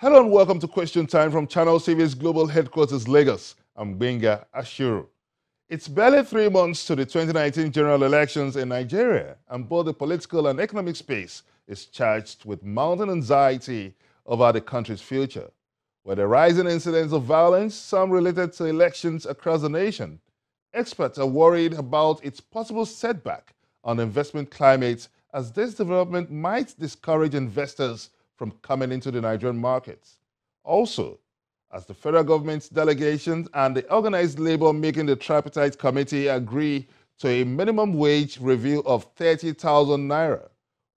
Hello and welcome to Question Time from Channel TV's Global Headquarters, Lagos. I'm Benga Ashuru. It's barely 3 months to the 2019 general elections in Nigeria, and both the political and economic space is charged with mounting anxiety over the country's future. With the rising incidence of violence, some related to elections across the nation, experts are worried about its possible setback on the investment climate, as this development might discourage investors from coming into the Nigerian markets. Also, as the federal government's delegations and the organized labor making the tripartite committee agree to a minimum wage review of 30,000 naira,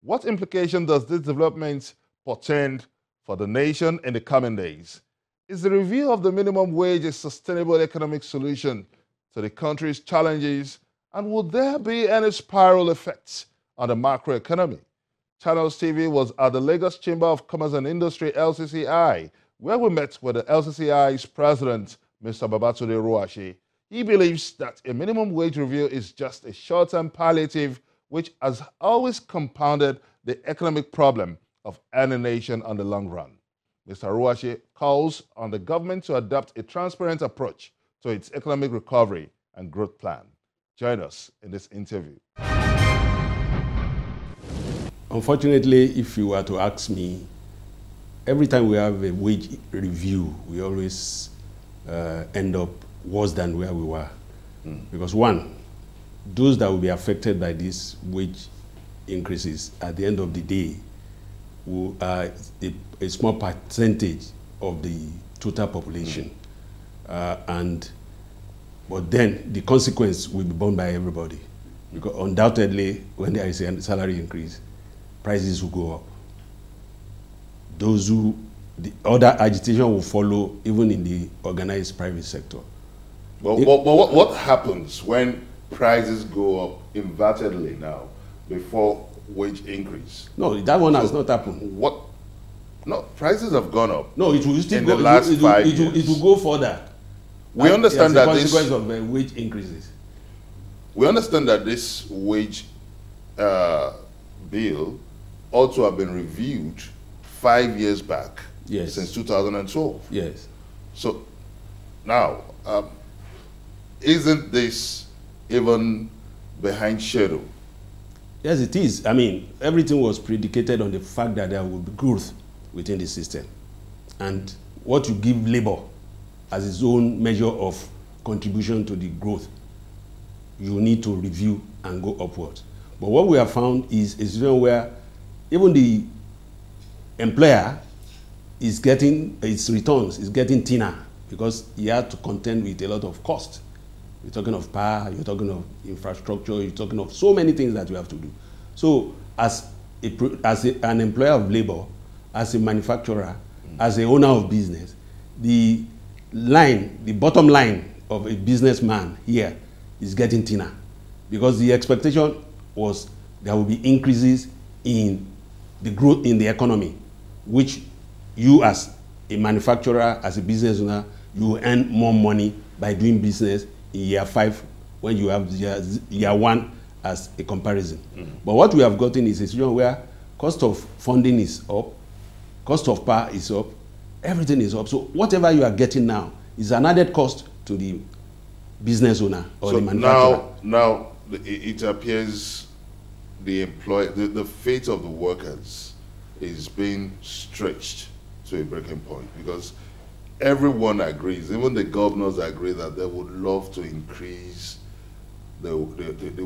what implication does this development portend for the nation in the coming days? Is the review of the minimum wage a sustainable economic solution to the country's challenges, and would there be any spiral effects on the macroeconomy? Channels TV was at the Lagos Chamber of Commerce and Industry, LCCI, where we met with the LCCI's president, Mr. Babatunde Ruwase. He believes that a minimum wage review is just a short-term palliative which has always compounded the economic problem of any nation on the long run. Mr. Ruwase calls on the government to adopt a transparent approach to its economic recovery and growth plan. Join us in this interview. Unfortunately, if you were to ask me, every time we have a wage review, we always end up worse than where we were. Because one, those that will be affected by these wage increases at the end of the day will, a small percentage of the total population. But then the consequence will be borne by everybody. Because undoubtedly, when there is a salary increase, prices will go up. The other agitation will follow, even in the organized private sector. But what happens when prices go up invertedly now before wage increase? No, that one has not happened. What? No, prices have gone up. No, it will still in go. The last 5 years. It will go further. We understand that as a consequence of wage increases. We understand that this wage bill ought to have been reviewed 5 years back. Yes. Since 2012. Yes. So now, isn't this even behind schedule? Yes, it is. I mean, everything was predicated on the fact that there will be growth within the system. And what you give labor as its own measure of contribution to the growth, you need to review and go upwards. But what we have found is a situation where even the employer is getting its returns, is getting thinner because he had to contend with a lot of cost. You're talking of power, you're talking of infrastructure, you're talking of so many things that you have to do. So as an employer of labor, as a manufacturer, as an owner of business, the bottom line of a businessman here is getting thinner because the expectation was there will be increases in the growth in the economy, which you as a manufacturer, as a business owner, you earn more money by doing business in year 5 when you have year 1 as a comparison. But what we have gotten is a situation where cost of funding is up, cost of power is up, everything is up. So whatever you are getting now is an added cost to the business owner or the manufacturer. Now it appears the fate of the workers is being stretched to a breaking point because everyone agrees, even the governors agree that they would love to increase the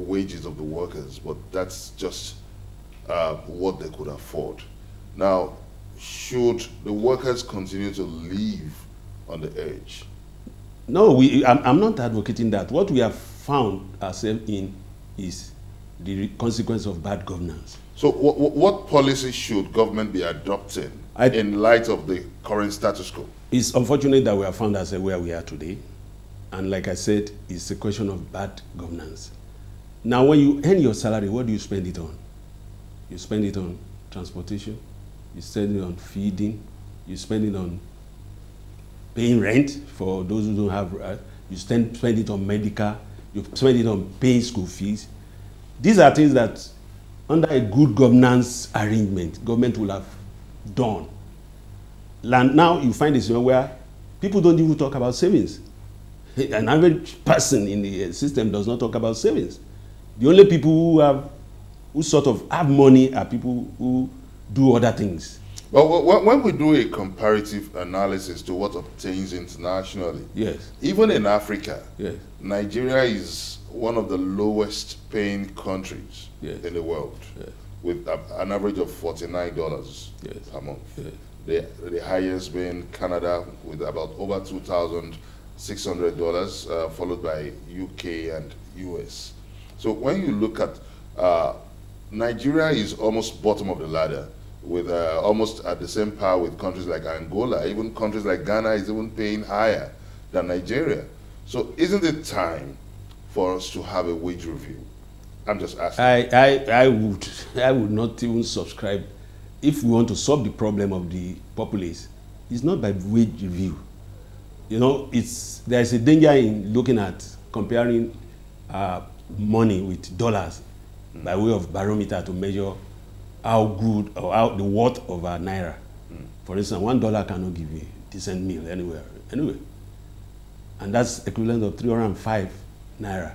wages of the workers, but that's just what they could afford. Now, should the workers continue to live on the edge? No, I'm not advocating that. What we have found ourselves in is the consequence of bad governance. So what policy should government be adopting in light of the current status quo? It's unfortunate that we have found ourselves where we are today. And like I said, it's a question of bad governance. Now, when you earn your salary, what do you spend it on? You spend it on transportation, you spend it on feeding, you spend it on paying rent for those who don't have, you spend it on medical, you spend it on paying school fees. These are things that, under a good governance arrangement, government will have done. now you find this where people don't even talk about savings. An average person in the system does not talk about savings. The only people who sort of have money are people who do other things. Well, when we do a comparative analysis to what obtains internationally, yes, even in Africa, yes, Nigeria is one of the lowest paying countries yes, in the world, yes, with an average of $49 yes, per month. yes. The highest being Canada with about over $2,600, followed by UK and US. So when you look at Nigeria is almost bottom of the ladder, with almost at the same par with countries like Angola. Even countries like Ghana is even paying higher than Nigeria. So isn't it time for us to have a wage review? I'm just asking. I would not even subscribe. If we want to solve the problem of the populace, it's not by wage review. You know, there's a danger in looking at comparing money with dollars by way of barometer to measure how good or how the worth of our naira. For instance, $1 cannot give you a decent meal anywhere, and that's equivalent of 305 naira.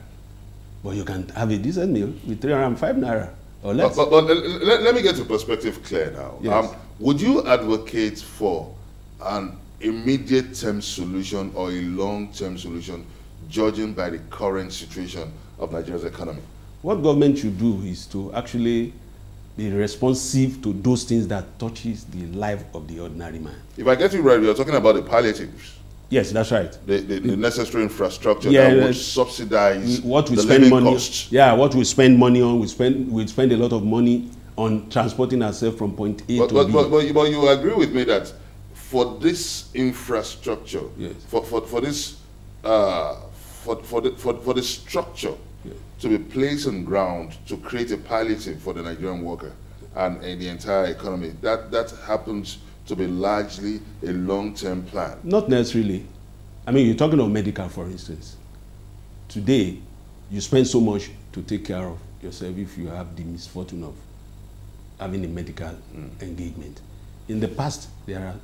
But you can have a decent meal with 305 naira or less. But let me get your perspective clear now. Yes. Would you advocate for an immediate term solution or a long-term solution, judging by the current situation of Nigeria's economy? What government should do is to actually be responsive to those things that touches the life of the ordinary man. If I get you right, we are talking about the palliatives. Yes, that's right. The necessary infrastructure that would subsidize what we the spend living money costs. Yeah, what we spend money on, we spend a lot of money on transporting ourselves from point A to B. But you agree with me that for this infrastructure, yes, for the structure, yes, to be placed on ground to create a palliative for the Nigerian worker and the entire economy, that happens to be largely a long-term plan. Not necessarily. I mean, you're talking of medical, for instance. Today, you spend so much to take care of yourself if you have the misfortune of having a medical engagement. In the past, there are